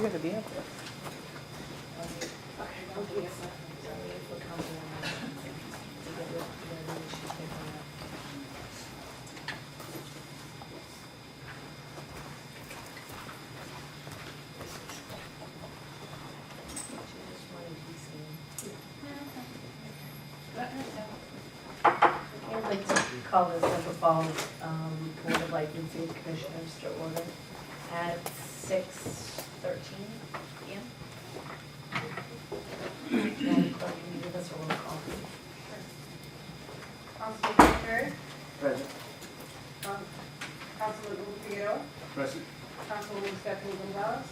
You gotta be up there. I'd like to call the Central Falls Board of Licensing Commissioners to order at 6:13 p.m. Madam Clerk, can you give us a roll call? Councilman Perry, Present. Councilman Figueroa, Present. Councilwoman Stephanie Gonzalez,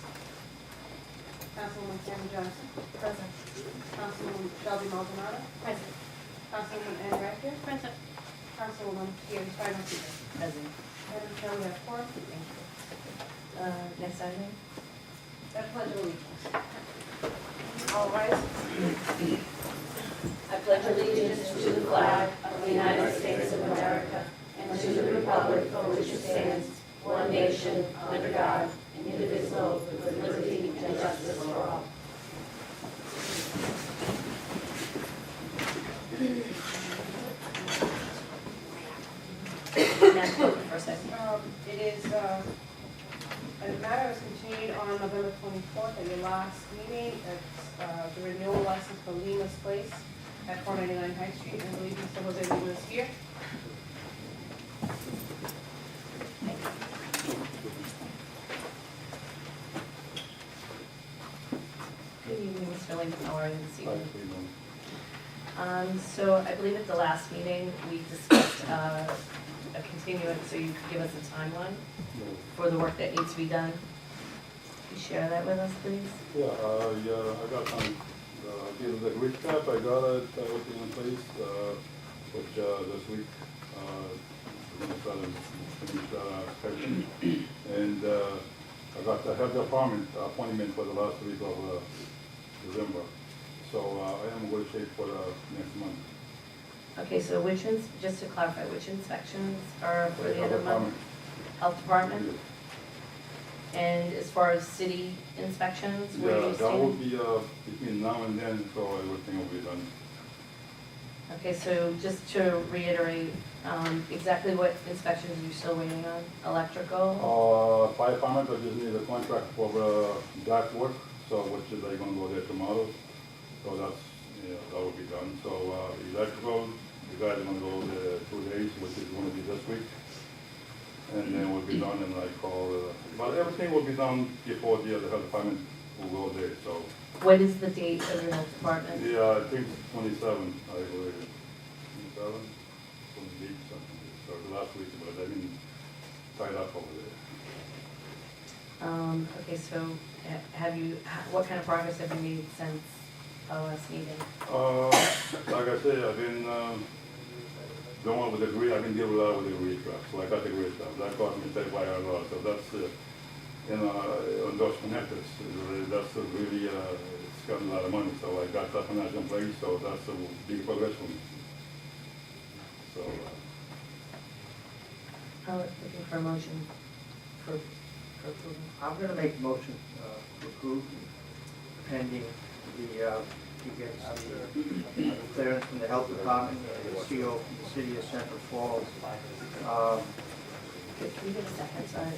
Councilwoman Tammy Johnson, Present. Councilwoman Shelby Maldonado, Present. Councilwoman Ann Radcliffe, Present. Councilwoman Gary Spinoza. Present. Madam Chair, we have four. Thank you. Next item? I pledge allegiance. All rise. I pledge allegiance to the flag of the United States of America and to the republic for which it stands, one nation, under God, indivisible, with liberty and justice for all. Madam Clerk, for a second. It is, the matter is continued on November 24th at your last meeting. It's the renewal license for Lima's Place at 499 High Street. I believe Mr. Jose Lima is here. Good evening, Mr. Lincoln, how are you this evening? So I believe at the last meeting, we discussed a continuance, so you could give us a timeline for the work that needs to be done. Could you share that with us, please? Yeah, I got some, give the recap, I got it, everything in place, which, this week, we're gonna start to finish inspection. And, I got the health department appointment for the last week of, December. So, I am in good shape for the next month. Okay, so just to clarify, which inspections are for the Health end of the month? department. Health Department? And as far as city inspections, where do Yeah, you that will stand? be, between now and then, so everything will be done. Okay, so just to reiterate, exactly what inspections are you still waiting on? Electrical? Fire department, I just need a contract for, black work, so which is, they're gonna go there tomorrow. So that's, yeah, that will be done. So, electrical, you guys are gonna go there 2 days, which is gonna be this week. And then we'll be done in like but everything will be done before the health department will go there, so. What is the date of your health department? Yeah, I think 27, I believe. 27, 28, something, so the last week, but I've been tied up over there. Okay, so what kind of progress have you made since our last meeting? Like I said, I've been, going with the grid, I've been dealing a lot with the grid truck, so I got the grid truck, that cost me $35, so that's, on those connectors, that's really, it's got a lot of money, so I got that financial in place, so that's a big progress for me. So, I'm looking for a motion for approval. I'm gonna make a motion to approve pending the, he gets the clearance from the health department, the CO from the city of Central Falls. Can you give a second, sorry,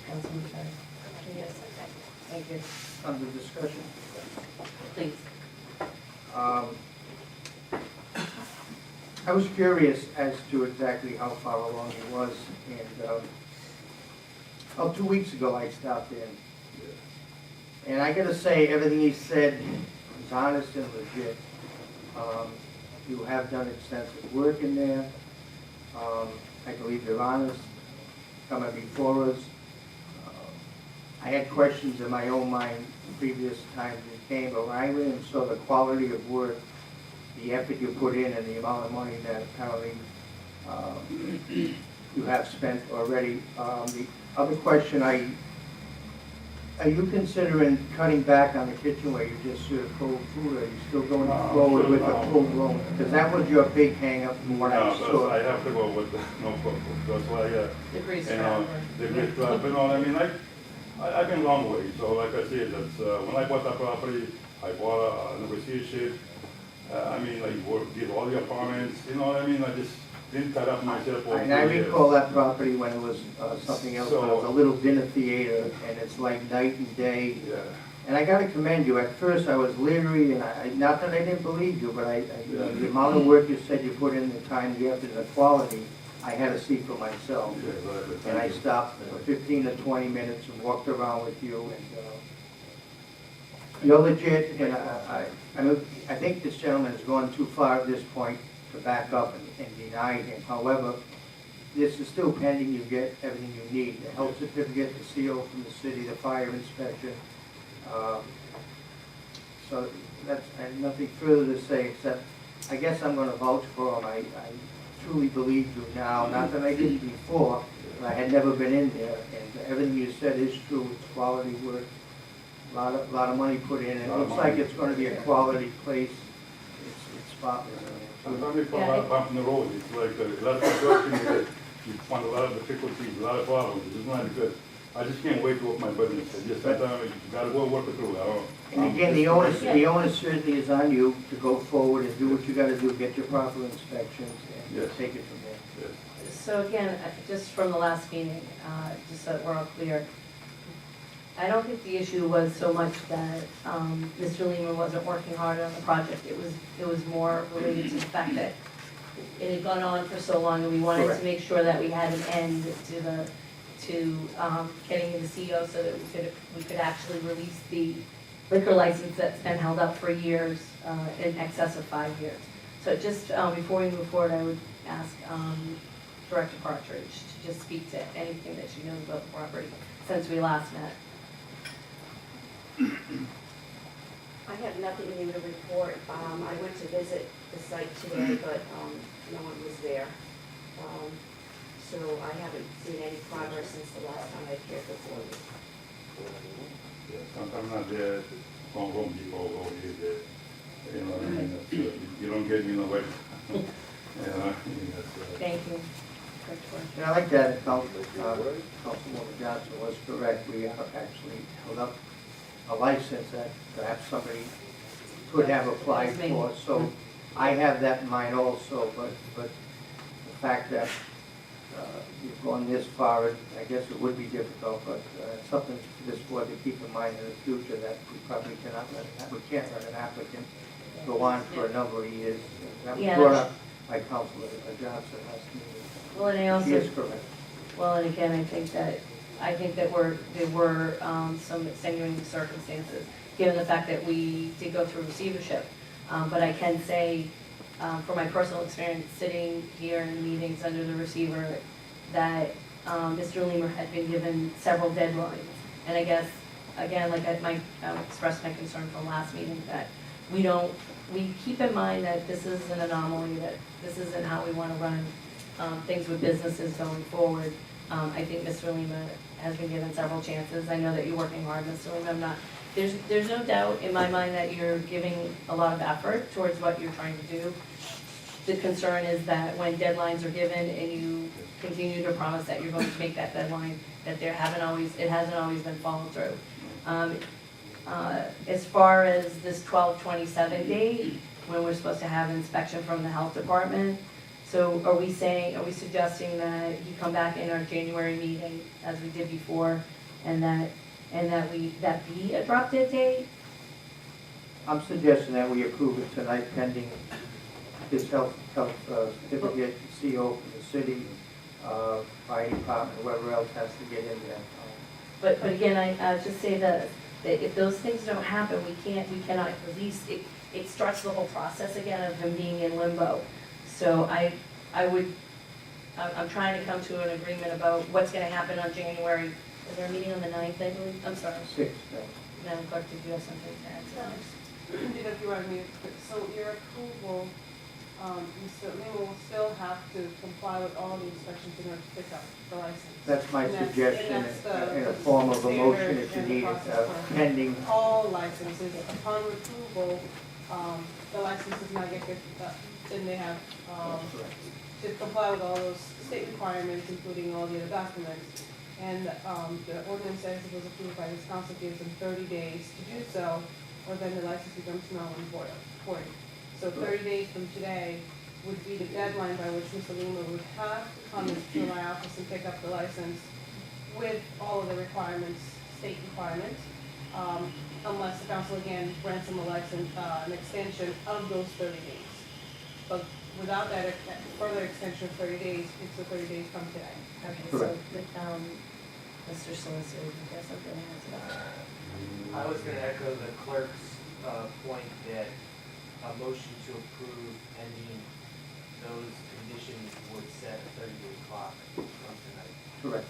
Councilman, sorry. Can you give a second? Thank you. Under discussion. Please. I was curious as to exactly how far along he was, and, 2 weeks ago I stopped in. And I gotta say, everything he said was honest and legit. You have done extensive work in there. I believe you're honest, coming before us. I had questions in my own mind the previous times you came, but when I went and saw the quality of work, the effort you put in, and the amount of money that apparently you have spent already. The other question, are you considering cutting back on the kitchen where you just serve cold food, or are you still going forward with the full blown? Because that was your big hang up from what I no, saw. I have to go with the, no problem, that's why, The grease you trap. know, the grid truck, you know what I mean, I've been a long way, so like I said, that's, when I bought that property, I bought a negotiation. I mean, like, did all the apartments, you know what I mean? I just didn't cut up myself over And I 4 years. recall that property when it was something else, when it was a little dinner theater, and it's like night and day. Yeah, And I gotta commend you. At first, I was leery, and not that I didn't believe you, but you know, the amount of work you said you put in, the time, the effort, the quality, I had to see for myself. yeah, exactly. And I stopped for 15 to 20 minutes and walked around with you, and you're legit, and I think this gentleman has gone too far at this point to back up and deny him. However, this is still pending. You get everything you need, the health certificate, the CO from the city, the fire inspection. So that's, I have nothing further to say, except I guess I'm gonna vouch for him. I truly believe you now, not that I didn't before, but I had never been in there, and everything you said is true. It's quality work, a lot of money put in, and it looks like it's gonna be a quality place. It's spotless. Sometimes we put a lot of bump in the road, it's like a lot of construction, you find a lot of difficulties, a lot of problems, it's not good. I just can't wait to open my business, I just, sometimes you gotta go work it through, I don't. And again, the onus certainly is on you to go forward and do what you gotta do, get your proper inspections, and Yes. take it from there. Yes. So again, just from the last meeting, just so that we're all clear, I don't think the issue was so much that Mr. Lehman wasn't working hard on the project. It was more related to the fact that it had gone on for so long, and we wanted Correct. to make sure that we had an end to getting the CO so that we could actually release the liquor license that's been held up for years, in excess of 5 years. So just before we move forward, I would ask Director Partridge to just speak to anything that she knows about the property since we last met. I have nothing new to report. I went to visit the site today, but no one was there. So I haven't seen any progress since the last time I appeared before you. Yeah, sometimes not there, from Home Depot, go here, there, you know what I mean, that's, you don't get me in the way. Yeah, I mean, that's, Thank you, Director Partridge. And I like that Councilwoman Johnson was correct. We have actually held up a license that perhaps somebody could have applied That's me. for. So I have that in mind also, but the fact that you've gone this far, I guess it would be difficult, but it's something for this board to keep in mind in the future, that we probably we can't let an applicant go on for a number of years. That was Yeah, brought that's- up by Councilor Johnson last meeting. Well, and I She is also, correct. well, and again, I think that there were some extenuating circumstances, given the fact that we did go through receivership. But I can say, from my personal experience sitting here in meetings under the receiver, that Mr. Leamer had been given several deadlines. And I guess, again, like I expressed my concern from last meeting, that we keep in mind that this is an anomaly, that this isn't how we want to run things with businesses going forward. I think Mr. Lima has been given several chances. I know that you're working hard, Mr. Lima. There's no doubt in my mind that you're giving a lot of effort towards what you're trying to do. The concern is that when deadlines are given and you continue to promise that you're going to make that deadline, that it hasn't always been followed through. As far as this 12/27 date, when we're supposed to have inspection from the health department, so are we suggesting that he come back in our January meeting, as we did before, and that be a drop dead date? I'm suggesting that we approve it tonight pending his health certificate, CO from the city, fire department, whoever else has to get in there. But again, I just say that if those things don't happen, we cannot release, it starts the whole process again of him being in limbo. So I'm trying to come to an agreement about what's gonna happen on January. Is there a meeting on the 9th, I believe? I'm sorry. 6th, Madam Clerk, did you have something to add to that? If you want me, so your approval, Mr. Lima will still have to comply with all the instructions in order to pick up the license. That's my And that's- suggestion, and that's in a the form of a motion standard if you and the need it, process for pending. all licenses. Upon approval, the license does not get picked up, then they have, to comply with all those state requirements, including all the other documents. And the ordinance says it was approved by this council, gives them 30 days to do so, or then the license becomes null and void. So 30 days from today would be the deadline by which Mr. Lima would have to come into my office and pick up the license with all of the requirements, state requirements, unless the council again grants him a license, an extension of those 30 days. But without that further extension of 30 days, it's the 30 days from today. Okay, Correct. so, Mr. Solicitor, you have something to ask about? I was gonna echo the clerk's point that a motion to approve pending those conditions would set a 30-day clock from tonight. Correct.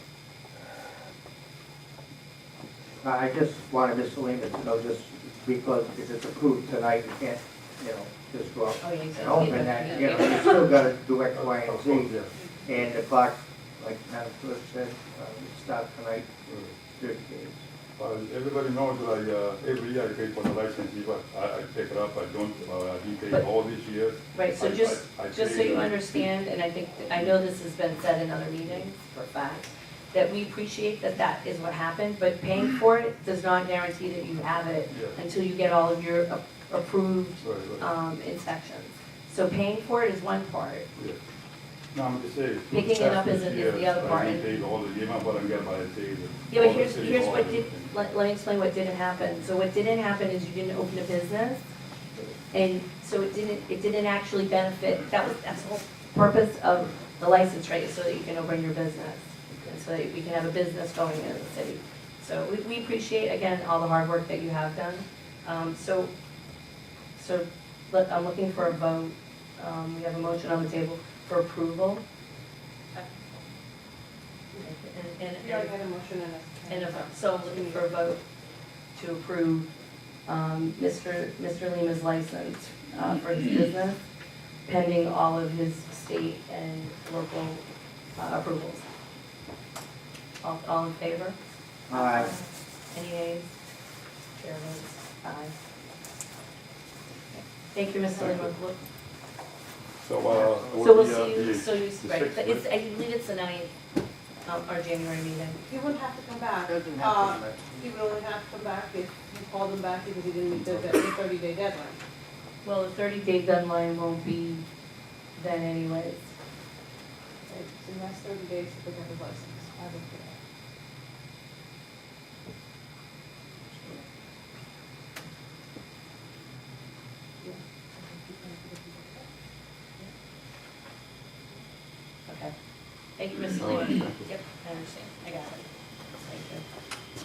I just wanted Mr. Lehman to know, just because if it's approved tonight, you can't, just go up Oh, you and said. open that, you still gotta do X, Y, and Of course, Z. yeah. And the clock, like Madam Clerk said, it starts tonight, 30 days. Everybody knows that every year I pay for the license, but I pick it up, I don't, I didn't pay But- all these years. Right, so I- just, I just so paid, you understand, and I know this has been said in other meetings for a fact, that we appreciate that that is what happened, but paying for it does not guarantee that you have it Yeah. until you get all of your approved Right. inspections. So paying for it is one part. Yeah. No, I'm just saying. Picking it up is the other part. I didn't pay all the game, but I'm getting by the day. Yeah, but here's what did, let me explain what didn't happen. So what didn't happen is you didn't open a business, and so it didn't actually benefit, that's the whole purpose of the license, right, is so that you can open your business, and so that we can have a business going in the city. So we appreciate, again, all the hard work that you have done. So I'm looking for a vote. We have a motion on the table for approval. And- We already had a motion and a. so I'm looking for a vote to approve Mr. Lima's license for his business, pending all of his state and local approvals. All in favor? Aye. Any nays? Chair votes aye. Thank you, Mr. Lima. So, So we'll see you, so you, the right, sixth, it's, I believe it's the 9th, our January meeting. He wouldn't have to come back. Doesn't have to come back. He would only have to come back if you called him back because he didn't meet the 30-day deadline. Well, the 30-day deadline won't be then anyways. Right? So he has 30 days to pick up his license as of today. Okay. Thank you, Ms. Lewis. Yep, I understand. I got it. Thank you.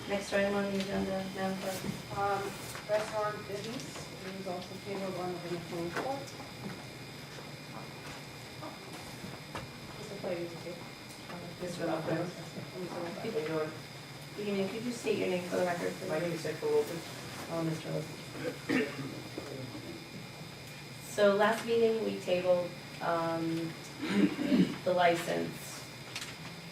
Next item on the agenda, Madam Clerk. Restaurant business, it was also tabled on November 24th. Mr. Flavia is here. Mr. Lopez. Good evening. Could you state your name for the record, please? My name is Hector Lopez. Oh, Mr. Lopez. So last meeting, we tabled the license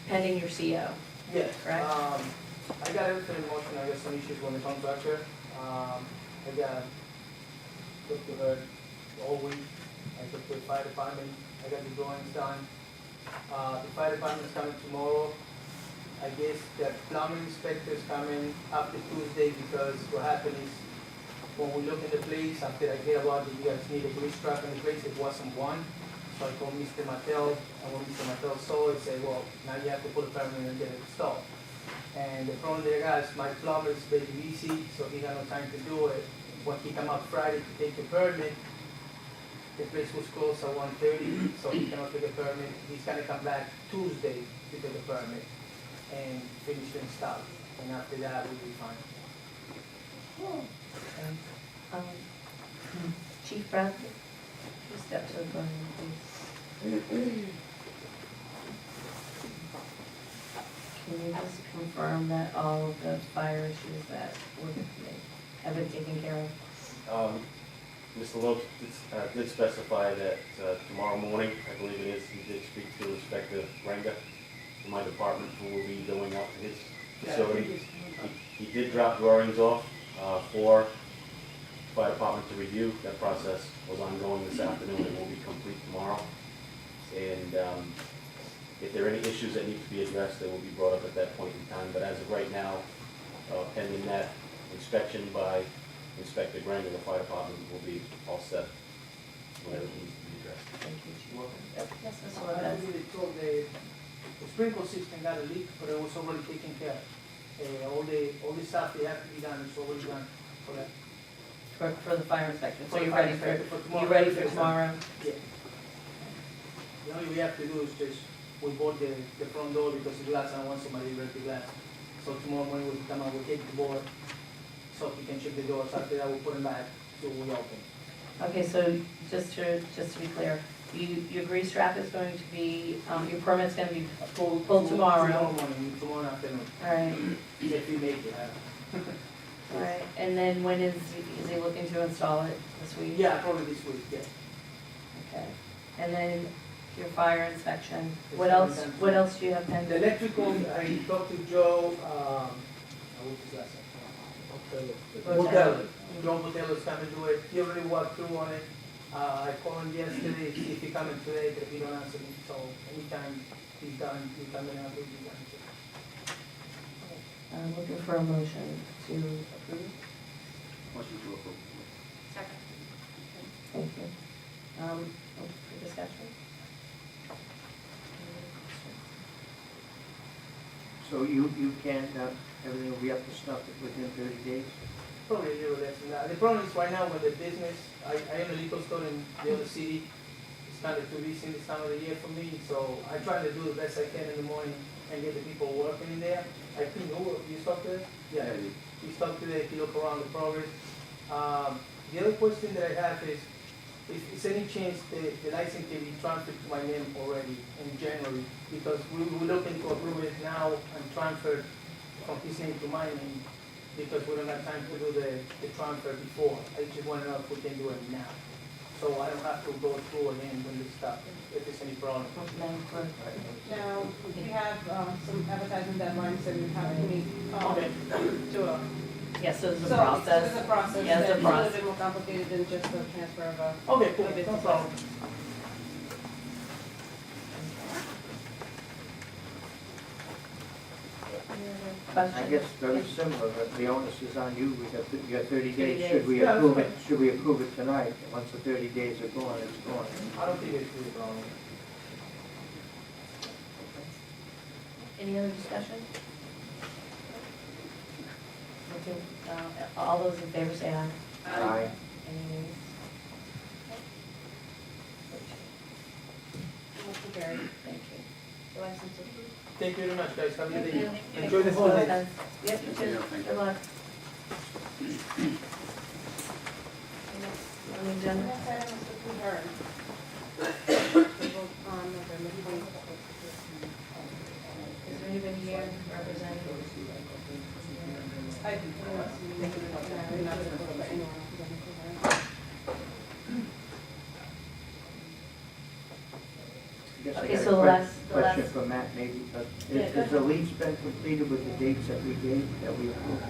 pending your CO. Yes. Correct. I got everything in motion, I got some issues with the contractor. I got, looked to her all week, I took to the fire department, I got the drawings done. The fire department's coming tomorrow. I guess the plumbing inspector's coming after Tuesday because what happened is when we look in the place, after I hear about it, you guys need a grease trap in the place, it wasn't one. So I told Mr. Mattel, and when Mr. Mattel saw it, said, well, now you have to put a permit and get it installed. And the problem that I got is my plumber is very busy, so he had no time to do it. When he come out Friday to take the permit, the place was closed at 1:30, so he cannot take a permit. He's gonna come back Tuesday to take a permit and finish the install. And after that, we'll be fine. Um, Chief Bradley, you step to the podium, please. Can you just confirm that all of the fire issues that have been taken care of? Mr. Lopes did specify that tomorrow morning, I believe it is, he did speak to Inspector Renga from my department who will be going out to his facility. He did drop drawings off for fire department to review. That process was ongoing this afternoon. It will be complete tomorrow. And If there are any issues that need to be addressed, they will be brought up at that point in time. But as of right now, pending that inspection by Inspector Grant and the fire department, will be all set, whatever needs to be addressed. Thank you, Chief. Yep, yes, Mr. I Lopez. believe they told the sprinkle system got a leak, but it was already taken care of. All the stuff they have to be done is already done for that. For the fire inspection, so For the you're fire ready for, inspection for tomorrow. you're ready for tomorrow? Yeah. The only we have to do is just, we bought the front door because the glass, I don't want somebody to break the glass. So tomorrow morning we'll come out, we'll take the board, so we can check the doors, after that we'll put them back, so we open. Okay, so just to be clear, your grease trap is going to be, your permit's gonna be pulled tomorrow? Tomorrow morning, tomorrow afternoon, All right, if we make it. all right, and then when is he looking to install it, this week? Yeah, probably this week, yeah. Okay, and then your fire inspection, It's what gonna else, be done what tomorrow. else do you have The pending? electrical, I talked to Joe, what's his last name? Botello. Joe Botello's coming to it, he already walked through on it. I called him yesterday, see if he coming today, but he don't answer me, so anytime he's done, he's coming out, he'll be done. I'm looking for a motion to approve. Motion to approve. Thank you. For discussion? So you can, everything will be up to snuff within 30 days? Probably a little less than that. The problem is right now with the business, I own a liquor store in the other city. It's kind of too busy in this time of the year for me, so I try to do the best I can in the morning and get the people working in there. I think, you stopped there? Yeah, you stopped today, if you look around the progress. The other question that I have is, if it's any chance the license can be transferred to my name already in January, because we're looking to approve it now and transfer from his name to my name, because we don't have time to do the transfer before. I just want to know if we can do it now. So I don't have to go through again when this stuff, if there's any problem. Madam Clerk? Now, we have some advertising deadlines and we have to meet, Okay. to a. Yes, so there's a So process. there's a process Yeah, that's there's a a little process. bit more complicated than just the transfer of a. Okay, cool, a no business problem. license. I Question? guess very similar, but the onus is on you, you got 30 days, should we Yeah, that's approve it, fine. should we approve it tonight? And once the 30 days are gone, it's gone. I don't think it's really a problem. Any other discussion? Okay, all those in favor say aye. Aye. Any nays? Motion carried. Thank you. The license approved. Thank you very much, guys, have a good Thank day. you. Enjoy the Mr. holidays. Lopez. Yep, you too. Good luck. On the agenda? Next item is the food hearing. Vote on November 24th. Is there anybody here representing? I do, we're not gonna vote for anyone else on the food hearing. I guess I Okay, got a so the question last- for Matt maybe, but Yeah, go has the ahead. lease been completed with the dates that we gave, that we approved?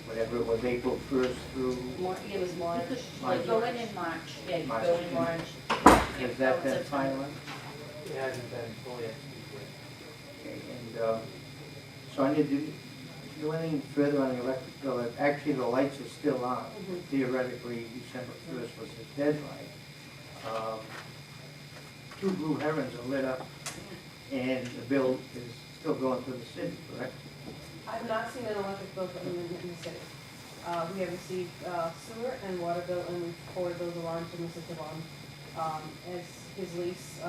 Whatever it was, April 1st through, It was March. March. Go in March. Yeah, you March. go in March. has that been September. finalized? It hasn't been fully executed yet. Okay, and, so I need to do anything further on the electric bill? Actually, the lights are still on. Theoretically, December 1st was the deadline. Two blue herons are lit up, and the bill is still going to the city, correct? I've not seen an electric bill in the city. We have received sewer and water bill, and we forwarded those along to Mr. Devon. As his lease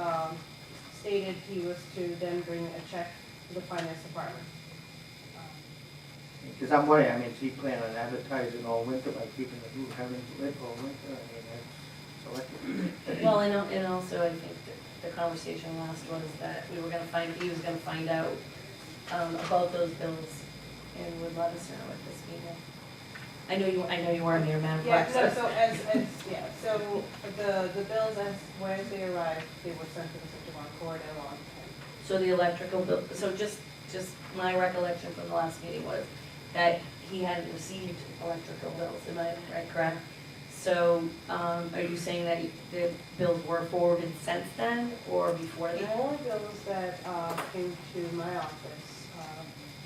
stated, he was to then bring a check to the finance department. Because I'm wondering, I mean, is he planning on advertising all winter, like keeping the blue herons lit all winter? I mean, that's electric. Well, and also I think that the conversation last was that he was gonna find out about those bills and would let us know at this meeting. I know you weren't here, Madam Yeah, Clerk, no, so the bills as they arrived, they were sent to Mr. Devon, forwarded along. So the electrical bill, so just my recollection from the last meeting was that he hadn't received electrical bills, am I correct? So, are you saying that the bills were forwarded since then, or before The that? only bills that came to my office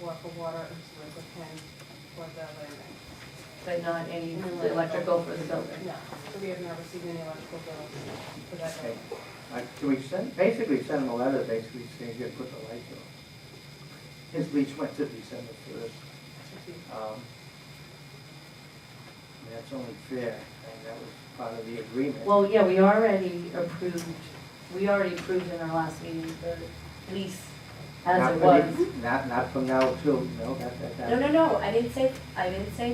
were for water and sewer, for Ken, for the landing. But not any electrical for the building? No, so we have not received any electrical bills for that Okay. building. Can we basically send them a letter, basically saying you put the lights on? His lease went to December 1st. That's only fair, and that was part of the agreement. Well, yeah, we already approved in our last meeting the lease as Not it for was. the- Not from now till, no, that. No, I didn't say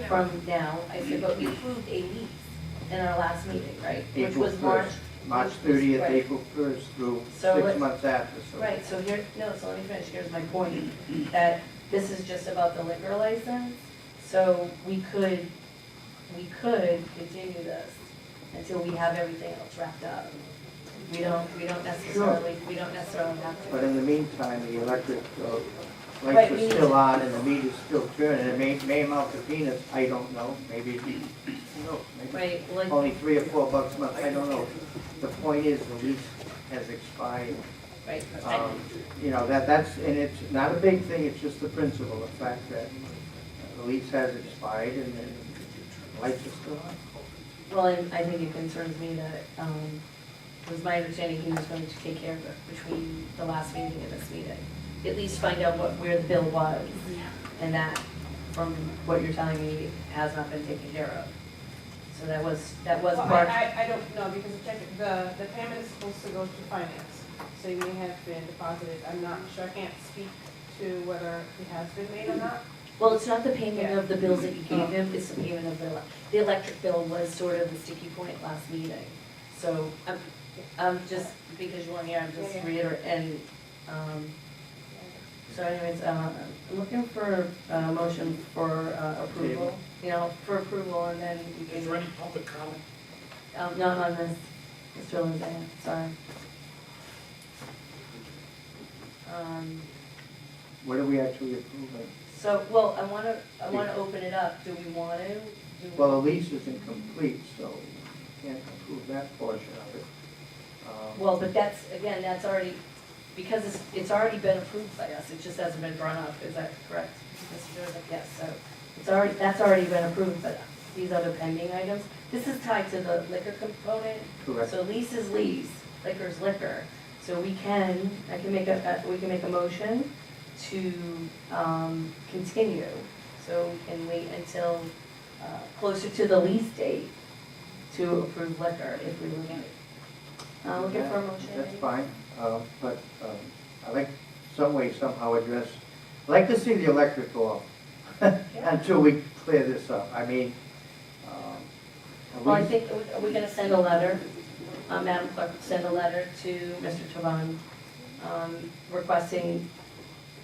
from now, I said, but we approved a lease in our last meeting, right? Which April was March. 1st. March which was- 30th, right. April 1st through So 6 let's- months after, so. Right, so here, no, so let me finish, here's my point, that this is just about the liquor license, so we could continue this until we have everything else wrapped up. We don't necessarily have But to. in the meantime, the electric Right, lights we are need still to- on and the meter's still turning. It may amount to peanuts, I don't know, maybe, who knows, maybe Right, like, only $3 or $4 a month, I don't know. The point is, the lease has expired. right, You know, that's, and it's not a big thing, it's just the principle, the fact that the lease has expired and the lights are still on. well, and I think it concerns me that, it was my understanding he was going to take care of it between the last meeting and this meeting. At least find out where the bill was, and that, from what you're telling me, has not been taken care of. So that was Well, part. I don't know, because the payment is supposed to go to finance, so it may have been deposited. I'm not sure, I can't speak to whether it has been made or not. Well, it's not the payment of the bills that you gave him, it's the payment of the electric bill was sort of the sticky point last meeting. So, I'm just, because you weren't here, I'm just Yeah, yeah. reiterating, so anyways, I'm looking for a motion for approval, for approval, and then you can. Is there any public comment? Not on this, Mr. Lozano, sorry. What are we actually approving? So, well, I wanna open it up, do we wanna? Well, the lease isn't complete, so we can't approve that portion of it. Well, but that's already, because it's already been approved by us, it just hasn't been drawn up, is that correct? Mr. Joseph, yes, so that's already been approved, but these other pending items, this is tied to the liquor component. Correct. So lease is lease, liquor is liquor, so we can make a motion to, continue, so we can wait until, closer to the lease date to approve liquor if we look at it. Looking for a motion? That's fine, but I'd like some way somehow address, I'd like to see the electric go off until we clear this up. I mean, at Well, I least- think, are we gonna send a letter, Madam Clerk, send a letter to Mr. Tavan, requesting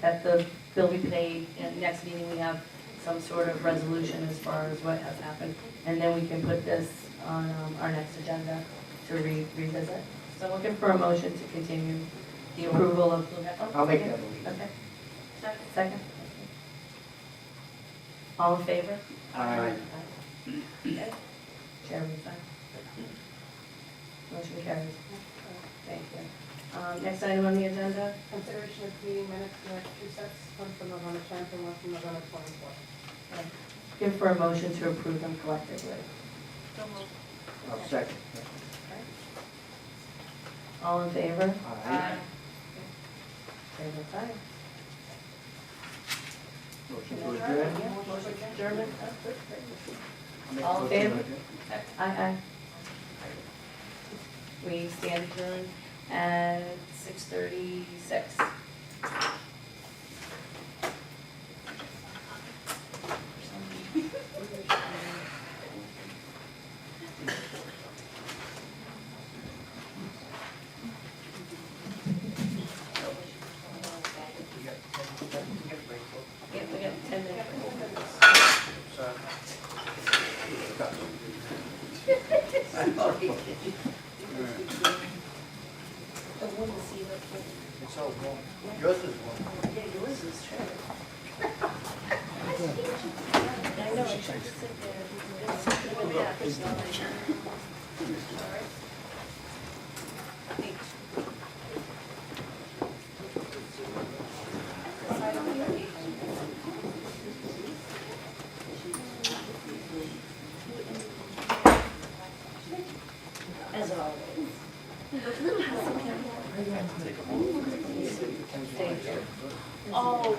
that the bill be paid, and next meeting we have some sort of resolution as far as what has happened, and then we can put this on, our next agenda to revisit. So I'm looking for a motion to continue the approval of. I'll make that motion. Okay. Second? All in favor? Aye. Okay. Chair votes aye. Motion carries. Thank you. Next item on the agenda, Consideration of meeting minutes, we have two sets, one from November 10th and one from November 24th. give for a motion to approve them collectively. I'll second. All in favor? Aye. Chair votes aye. Motion to adjourn. Yeah, motion adjournment. I'll make a All in motion to favor? adjourn. Aye. We stand adjourned at 6:36. Yeah, we got 10 minutes. I want to see that. It's all warm. Yours is warm. Yeah, yours is true. I know, I should just sit there. As always. Oh.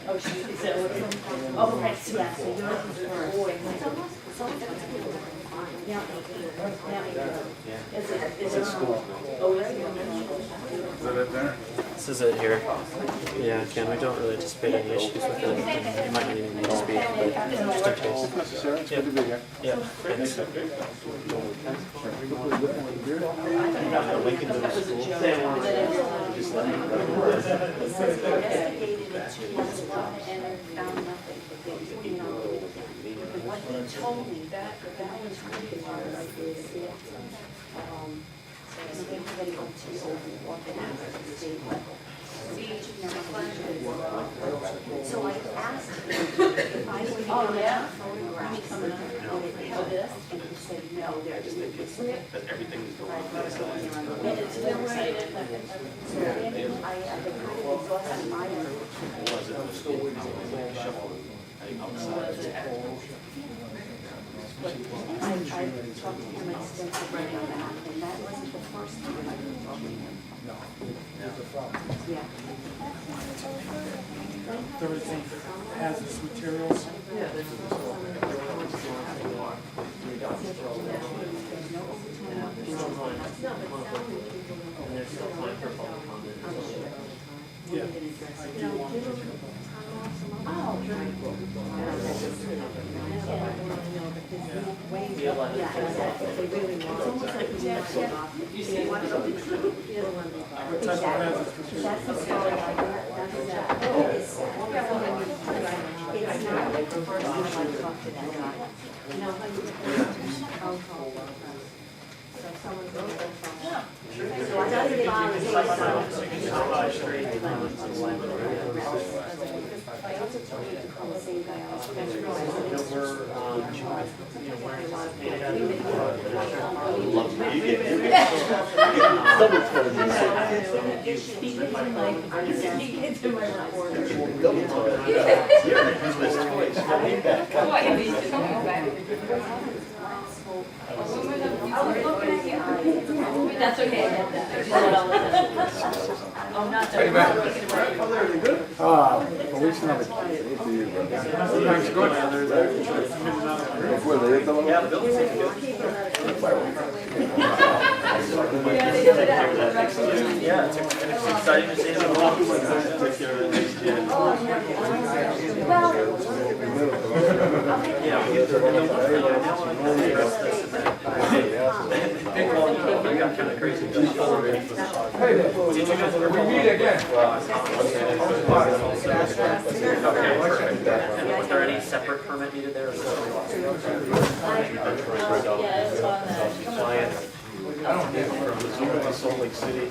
Oh, she, is that what it's, oh, right, so yeah, so yours is for. Yeah. Is it school? Oh, is it? This is it here. Yeah, Ken, we don't really anticipate any issues with it. You might not even need to speak, but just in case. Necessary, it's good to be here. Yeah, thanks. Link into the school. Just let me It says they investigated it 2 months ago and found nothing, but they, you know, but what they told me, that was really hard, like, so they were going to go to what they have at the state level. So I asked him if I would get photographs of this, and he said, no, they're just because everything is going on. and it's been excited. So then I kind of exhausted my I talked to him extensively on that, and that wasn't the first time I was talking to him. Yeah. Everything hazardous materials. Yeah. What type of hazardous materials? That's the story I got. It's not like the first time I talked to that guy. You know how you get the phone call from, so someone goes to the phone. So I got to get on the same guy. That's okay. Oh, not that. At least not a kid to you, brother. Thanks, good. Before they hit the one? Yeah, Yeah, it's exciting to see them walk. Take care of this, yeah. Yeah, we get to I got kind of crazy. Hey, we meet again. Okay, perfect. And was there any separate permit needed there? Compliance. From Salt Lake City.